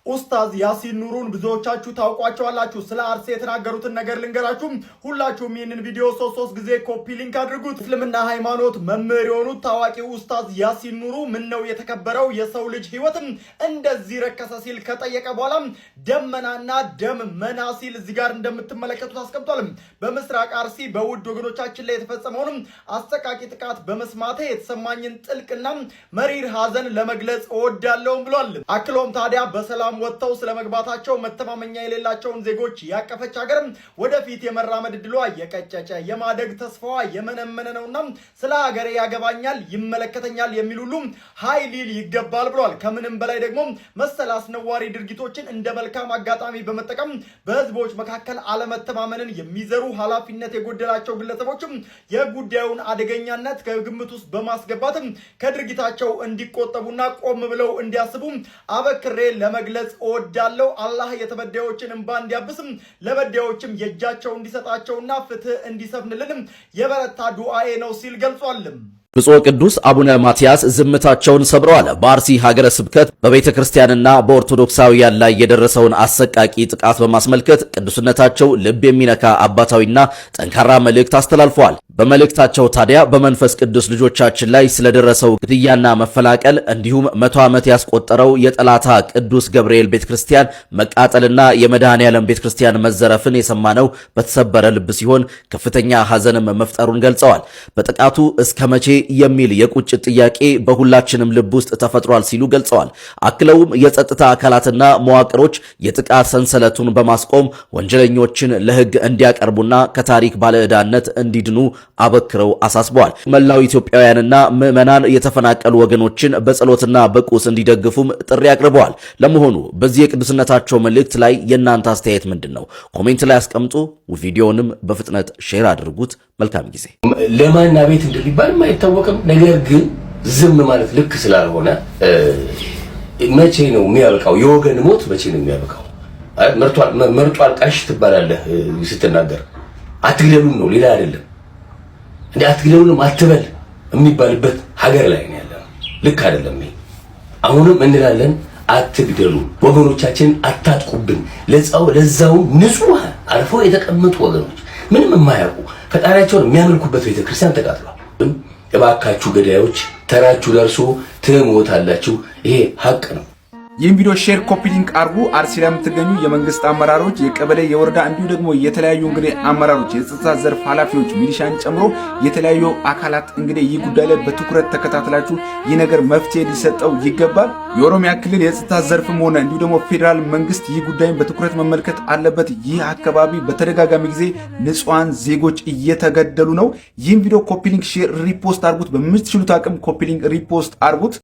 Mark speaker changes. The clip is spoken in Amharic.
Speaker 1: ኡስታዝ ያሲን ኑሩን ብዙዎቻችሁ ታውቋቸዋላችሁ። ስለ አርሲ የተናገሩትን ነገር ልንገራችሁ። ሁላችሁም ይህንን ቪዲዮ ሶስት ጊዜ ኮፒ ሊንክ አድርጉት። እስልምና ሃይማኖት መምህር የሆኑት ታዋቂው ኡስታዝ ያሲን ኑሩ ምን ነው የተከበረው የሰው ልጅ ህይወትም እንደዚህ ረከሰ ሲል ከጠየቀ በኋላ ደመናና ደም መና ሲል እዚህ ጋር እንደምትመለከቱት አስቀምጧል። በምስራቅ አርሲ በውድ ወገኖቻችን ላይ የተፈጸመውን አሰቃቂ ጥቃት በመስማቴ የተሰማኝን ጥልቅና መሪር ሀዘን ለመግለጽ እወዳለሁ ብሏል። አክሎም ታዲያ በሰላም ወጥተው ስለመግባታቸው መተማመኛ የሌላቸውን ዜጎች ያቀፈች ሀገር ወደፊት የመራመድ ድሏ የቀጨጨ የማደግ ተስፋዋ የመነመነ ነውና ስለ ሀገሬ ያገባኛል ይመለከተኛል የሚል ሁሉ ኃይል ይገባል ብሏል። ከምንም በላይ ደግሞ መሰል አስነዋሪ ድርጊቶችን እንደ መልካም አጋጣሚ በመጠቀም በህዝቦች መካከል አለመተማመንን የሚዘሩ ኃላፊነት የጎደላቸው ግለሰቦችም የጉዳዩን አደገኛነት ከግምት ውስጥ በማስገባት ከድርጊታቸው እንዲቆጠቡና ቆም ብለው እንዲያስቡ አበክሬ ለመግለጽ እወዳለሁ። አላህ የተበዳዮችን እንባ እንዲያብስም ለበዳዮችም የእጃቸው እንዲሰጣቸውና ፍትህ እንዲሰፍንልን የበረታ ዱዓዬ ነው ሲል ገልጿል።
Speaker 2: ብፁዕ ቅዱስ አቡነ ማትያስ ዝምታቸውን ሰብረዋል። በአርሲ ሀገረ ስብከት በቤተ ክርስቲያንና በኦርቶዶክሳውያን ላይ የደረሰውን አሰቃቂ ጥቃት በማስመልከት ቅዱስነታቸው ልብ የሚነካ አባታዊና ጠንካራ መልእክት አስተላልፈዋል። በመልእክታቸው ታዲያ በመንፈስ ቅዱስ ልጆቻችን ላይ ስለደረሰው ግድያና መፈላቀል እንዲሁም 100 ዓመት ያስቆጠረው የጠላታ ቅዱስ ገብርኤል ቤተክርስቲያን መቃጠልና የመድኃኔዓለም ቤተክርስቲያን መዘረፍን የሰማነው በተሰበረ ልብ ሲሆን ከፍተኛ ሐዘንም መፍጠሩን ገልጸዋል። በጥቃቱ እስከ መቼ የሚል የቁጭት ጥያቄ በሁላችንም ልብ ውስጥ ተፈጥሯል ሲሉ ገልጸዋል። አክለውም የጸጥታ አካላትና መዋቅሮች የጥቃት ሰንሰለቱን በማስቆም ወንጀለኞችን ለሕግ እንዲያቀርቡና ከታሪክ ባለዕዳነት እንዲድኑ አበክረው አሳስበዋል። መላው ኢትዮጵያውያንና ምዕመናን የተፈናቀሉ ወገኖችን በጸሎትና በቁስ እንዲደግፉም ጥሪ አቅርበዋል። ለመሆኑ በዚህ የቅዱስነታቸው መልእክት ላይ የእናንተ አስተያየት ምንድን ነው? ኮሜንት ላይ አስቀምጡ። ቪዲዮንም በፍጥነት ሼር አድርጉት። መልካም ጊዜ።
Speaker 3: ለማን አቤት እንደሚባል አይታወቅም። ነገር ግን ዝም ማለት ልክ ስላልሆነ መቼ ነው የሚያበቃው? የወገን ሞት መቼ ነው የሚያበቃው? መርጧል ቃሽ ትባላለህ ስትናገር። አትግደሉን ነው ሌላ አይደለም። እንዴ አትግደሉንም አትበል የሚባልበት ሀገር ላይ ነው ያለው። ልክ አይደለም። አሁንም እንላለን አትግደሉ፣ ወገኖቻችን አታጥቁብን። ለዛው ንጹህ አልፈው የተቀመጡ ወገኖች ምንም የማያውቁ ፈጣሪያቸውን የሚያመልኩበት ቤተክርስቲያን ተቃጥሏል። እባካችሁ ገዳዮች ተራችሁ ደርሶ ትሞታላችሁ። ይሄ ሀቅ ነው።
Speaker 4: ይህን ቪዲዮ ሼር ኮፒ ሊንክ አርጉ። አርሲ ላይ የምትገኙ የመንግስት አመራሮች፣ የቀበሌ የወረዳ እንዲሁ ደግሞ የተለያዩ እንግዲህ አመራሮች፣ የጸጥታ ዘርፍ ኃላፊዎች፣ ሚሊሻን ጨምሮ የተለያዩ አካላት እንግዲህ ይህ ጉዳይ ላይ በትኩረት ተከታትላችሁ ይህ ነገር መፍትሄ ሊሰጠው ይገባል። የኦሮሚያ ክልል የጸጥታ ዘርፍም ሆነ እንዲሁ ደግሞ ፌዴራል መንግስት ይህ ጉዳይን በትኩረት መመልከት አለበት። ይህ አካባቢ በተደጋጋሚ ጊዜ ንጹሃን ዜጎች እየተገደሉ ነው። ይህን ቪዲዮ ኮፒ ሊንክ ሼር ሪፖስት አርጉት። በምትችሉት አቅም ኮፒ ሊንክ ሪፖስት አርጉት።